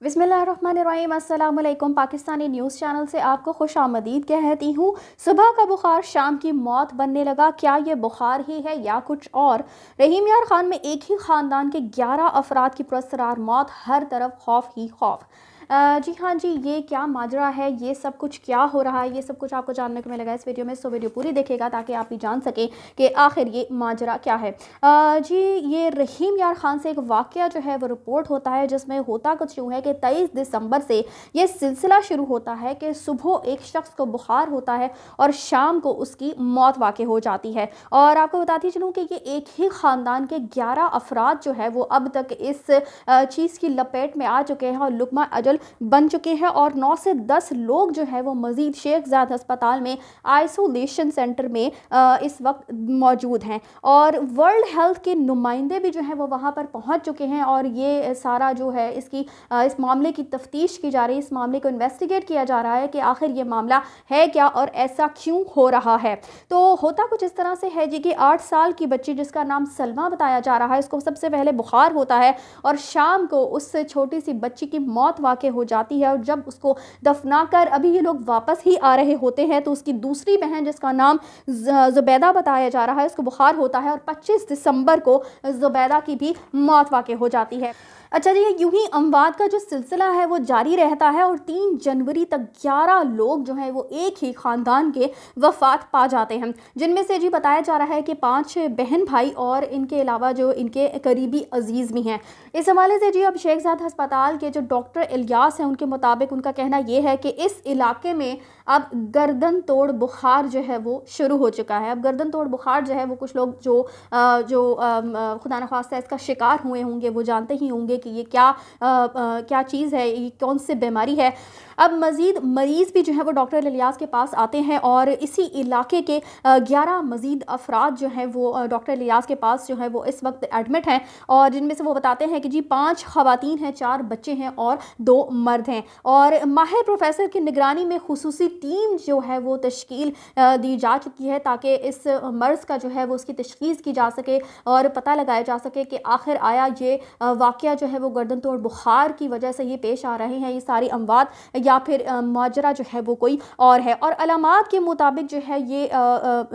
बिस्मिल्लाहिर्रहमानिर्रहीम। अस्सलाम वालेकुम। पाकिस्तानी न्यूज़ चैनल से आपको खुश आमदीद कहती हूँ। सुबह का बुखार शाम की मौत बनने लगा, क्या ये बुखार ही है या कुछ और? रहीम यार खान में एक ही ख़ानदान के 11 अफराद की पुरस्रार मौत, हर तरफ खौफ ही खौफ। जी हाँ जी, ये क्या माजरा है, ये सब कुछ क्या हो रहा है, ये सब कुछ आपको जानने को मिलेगा इस वीडियो में। सो वीडियो पूरी देखिएगा ताकि आप भी जान सकें कि आखिर ये माजरा क्या है। जी, ये रहीम यार खान से एक वाक़या जो है वो रिपोर्ट होता है, जिसमें होता कुछ यूँ है कि 23 दिसंबर से ये सिलसिला शुरू होता है कि सुबह एक शख्स को बुखार होता है और शाम को उसकी मौत वाक़ हो जाती है। और आपको बताती चलूँ कि ये एक ही ख़ानदान के 11 अफराद जो है वो अब तक इस चीज़ की लपेट में आ चुके हैं और लुक़मा अजल बन चुके हैं, और 9 से 10 लोग जो है वो मज़ीद शेख ज़ायद अस्पताल में आइसोलेशन सेंटर में इस वक्त मौजूद हैं। और वर्ल्ड हेल्थ के नुमाइंदे भी जो हैं वो वहाँ पर पहुँच चुके हैं, और ये सारा जो है इस मामले की तफ्तीश की जा रही है, इस मामले को इन्वेस्टिगेट किया जा रहा है कि आखिर ये मामला है क्या और ऐसा क्यों हो रहा है। तो होता कुछ इस तरह से है जी कि 8 साल की बच्ची जिसका नाम सलमा बताया जा रहा है, इसको सबसे पहले बुखार होता है और शाम को उस छोटी सी बच्ची की मौत वाक़ हो जाती है। और जब उसको दफना कर अभी ये लोग वापस ही आ रहे होते हैं तो उसकी दूसरी बहन जिसका नाम ज़ुबैदा बताया जा रहा है, उसको बुखार होता है और 25 दिसंबर को ज़ुबैदा की भी मौत वाक़ हो जाती है। अच्छा जी, यूं ही अमवात का जो सिलसिला है वो जारी रहता है और 3 जनवरी तक 11 लोग जो हैं वो एक ही ख़ानदान के वफ़ात पा जाते हैं, जिनमें से जी बताया जा रहा है कि 5 बहन भाई और इनके अलावा जो इनके करीबी अजीज़ भी हैं। इस हवाले से जी अब शेख ज़ायद अस्पताल के जो डॉक्टर इलियास हैं, उनके मुताबिक उनका कहना ये है कि इस इलाके में अब गर्दन तोड़ बुखार जो है वो शुरू हो चुका है। अब गर्दन तोड़ बुखार जो है वो कुछ लोग जो खुदा न खास्ता इसका शिकार हुए होंगे वो जानते ही होंगे कि ये क्या चीज़ है, ये कौन सी बीमारी है। अब मज़ीद मरीज़ भी जो है वो डॉक्टर इलियास के पास आते हैं और इसी इलाके के 11 मज़ीद अफराद जो हैं वो डॉक्टर इलियास के पास जो है वो इस वक्त एडमिट हैं, और जिनमें से वो बताते हैं कि जी 5 ख़वातीन हैं, 4 बच्चे हैं और 2 मर्द हैं। और माहिर प्रोफेसर की निगरानी में खुसूसी टीम जो है वो तश्कील दी जा चुकी है ताकि इस मर्ज़ का जो है वो उसकी तशख़ीस की जा सके और पता लगाया जा सके कि आखिर आया ये वाक़या जो है वो गर्दन तोड़ बुखार की वजह से ये पेश आ रहे हैं, ये सारी अमवात, या फिर माजरा जो है वो कोई और है। और अलामात के मुताबिक जो है ये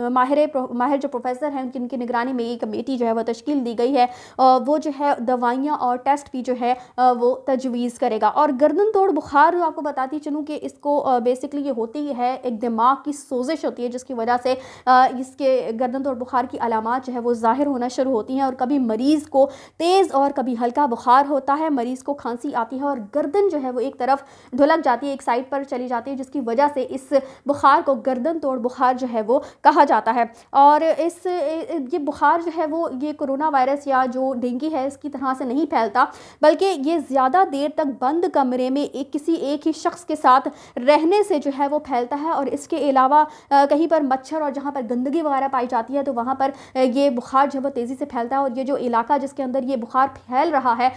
माहिर जो प्रोफेसर हैं जिनकी निगरानी में ये कमेटी जो है वो तश्कील दी गई है, वो जो है दवाइयाँ और टेस्ट भी जो है वो तजवीज़ करेगा। और गर्दन तोड़ बुखार आपको बताती चलूँ कि इसको बेसिकली ये होती है, एक दिमाग की सोजिश होती है जिसकी वजह से इसके गर्दन तोड़ बुखार की अलामात जो है वो ज़ाहिर होना शुरू होती हैं। और कभी मरीज़ को तेज़ और कभी हल्का बुखार होता है, मरीज़ को खांसी आती है और गर्दन जो है वो एक तरफ ढुलक जाती है, एक साइड पर चली जाती है, जिसकी वजह से इस बुखार को गर्दन तोड़ बुखार जो है वो कहा जाता है। और ये बुखार जो है वो ये कोरोना वायरस या जो डेंगू है इसकी तरह से नहीं फैलता, बल्कि ये ज़्यादा देर तक बंद कमरे में किसी एक ही शख्स के साथ रहने से जो है वो फैलता है। और इसके अलावा कहीं पर मच्छर और जहाँ पर गंदगी वगैरह पाई जाती है तो वहाँ पर ये बुखार जो है वो तेज़ी से फैलता है। और ये जो इलाका जिसके अंदर ये बुखार फैल रहा है,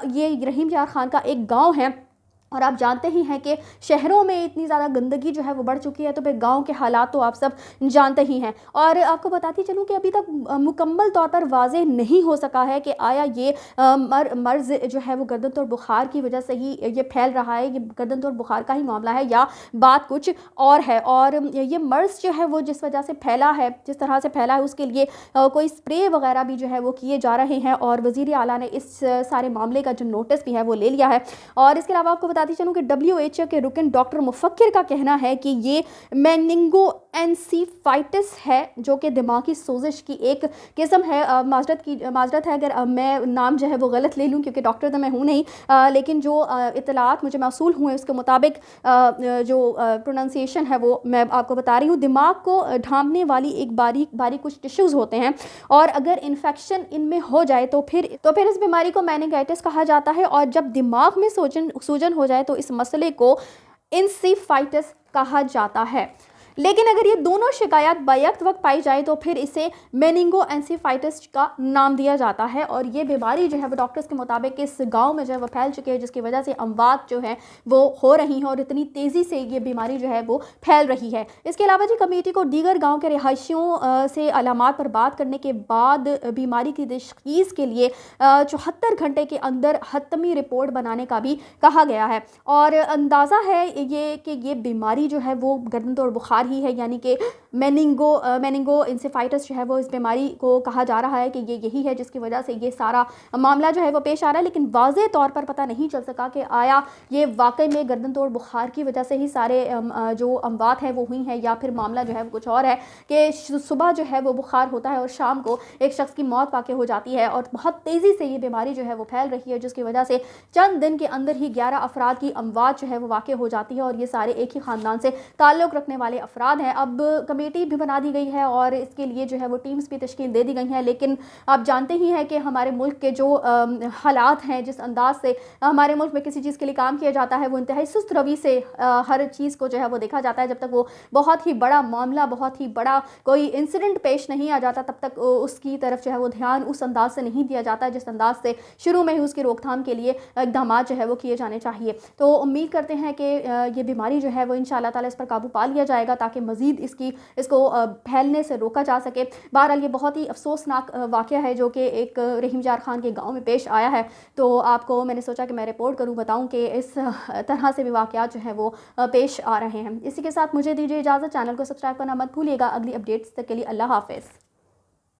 ये रहीम यार खान का एक गाँव है, और आप जानते ही हैं कि शहरों में इतनी ज़्यादा गंदगी जो है वो बढ़ चुकी है, तो फिर गांव के हालात तो आप सब जानते ही हैं। और आपको बताती चलूँ कि अभी तक मुकम्मल तौर पर वाज़ेह नहीं हो सका है कि आया ये मर्ज़ जो है वो गर्दन तोड़ बुखार की वजह से ही ये फैल रहा है, ये गर्दन तोड़ बुखार का ही मामला है या बात कुछ और है। और ये मर्ज़ जो है वो जिस वजह से फैला है, जिस तरह से फैला है, उसके लिए कोई स्प्रे वगैरह भी जो है वो किए जा रहे हैं, और वज़ीर आला ने इस सारे मामले का जो नोटिस भी है वो ले लिया है। और इसके अलावा आपको बताती चलूँ कि WHO के रुकन डॉक्टर मुफक्किर का कहना है कि ये मेनिंगोएन्सीफाइटिस है, जो कि दिमागी सोजिश की एक किस्म है। माजरत है अगर मैं नाम जो है वो गलत ले लूँ, क्योंकि डॉक्टर तो मैं हूँ नहीं, लेकिन जो इतलात मुझे मौसूल हुए उसके मुताबिक जो प्रोनाउंसिएशन है वो मैं आपको बता रही हूँ। दिमाग को ढांपने वाली एक बारीक बारीक कुछ टिश्यूज़ होते हैं, और अगर इन्फेक्शन इनमें हो जाए तो फिर इस बीमारी को मेनिंगाइटिस कहा जाता है। और जब दिमाग में सूजन हो जाए तो इस मसले को इंसीफाइटिस कहा जाता है। लेकिन अगर ये दोनों शिकायत बैक वक्त पाई जाए तो फिर इसे मेनिंगो एंसेफेलाइटिस का नाम दिया जाता है। और ये बीमारी जो है वो डॉक्टर्स के मुताबिक इस गांव में जो है वो फैल चुकी है, जिसकी वजह से अमवात जो है वो हो रही हैं और इतनी तेज़ी से ये बीमारी जो है वो फैल रही है। इसके अलावा जी कमेटी को दीगर गाँव के रिहायशियों से अलामात पर बात करने के बाद बीमारी की तशख़ीस के लिए 74 घंटे के अंदर हतमी रिपोर्ट बनाने का भी कहा गया है। और अंदाज़ा है ये कि ये बीमारी जो है वो गर्दन तोड़ बुखार ही है, यानी कि मेनिंगो एंसेफेलाइटिस जो है वो इस बीमारी को कहा जा रहा है कि ये यही है जिसकी वजह से ये सारा मामला जो है वो पेश आ रहा है। लेकिन वाज़ेह तौर पर पता नहीं चल सका कि आया ये वाकई में गर्दन तोड़ बुखार की वजह से ही सारे जो अमवात है वो हुई हैं, या फिर मामला जो है वो कुछ और है कि सुबह जो है वो बुखार होता है और शाम को एक शख्स की मौत वाक़ई हो जाती है। और बहुत तेज़ी से ये बीमारी जो है वो फैल रही है, जिसकी वजह से चंद दिन के अंदर ही 11 अफराद की अमवात जो है वो वाक़ई हो जाती है, और ये सारे एक ही ख़ानदान से ताल्लुक़ रखने वाले अफराद हैं। अब कमेटी भी बना दी गई है और इसके लिए जो है वो टीम्स भी तश्कील दे दी गई हैं। लेकिन आप जानते ही हैं कि हमारे मुल्क के जो हालात हैं, जिस अंदाज से हमारे मुल्क में किसी चीज़ के लिए काम किया जाता है, वो इंतहाई सुस्त रवि से हर चीज़ को जो है वो देखा जाता है। जब तक वो बहुत ही बड़ा मामला, बहुत ही बड़ा कोई इंसिडेंट पेश नहीं आ जाता, तब तक उसकी तरफ जो है वो ध्यान उस अंदाज से नहीं दिया जाता जिस अंदाज से शुरू में ही उसकी रोकथाम के लिए इक़दाम जो है वो किए जाने चाहिए। तो उम्मीद करते हैं कि ये बीमारी जो है वो इंशाअल्लाह ताला इस पर काबू पा लिया जाएगा, ताकि मज़ीद इसको फैलने से रोका जा सके। बहरहाल ये बहुत ही अफसोसनाक वाक़या है जो कि एक रहीम यार खान के गाँव में पेश आया है। तो आपको मैंने सोचा कि मैं रिपोर्ट करूँ, बताऊँ कि इस तरह से भी वाक़यात जो है वो पेश आ रहे हैं। इसी के साथ मुझे दीजिए इजाज़त। चैनल को सब्सक्राइब करना मत भूलिएगा। अगली अपडेट्स तक के लिए अल्लाह हाफ़िज़।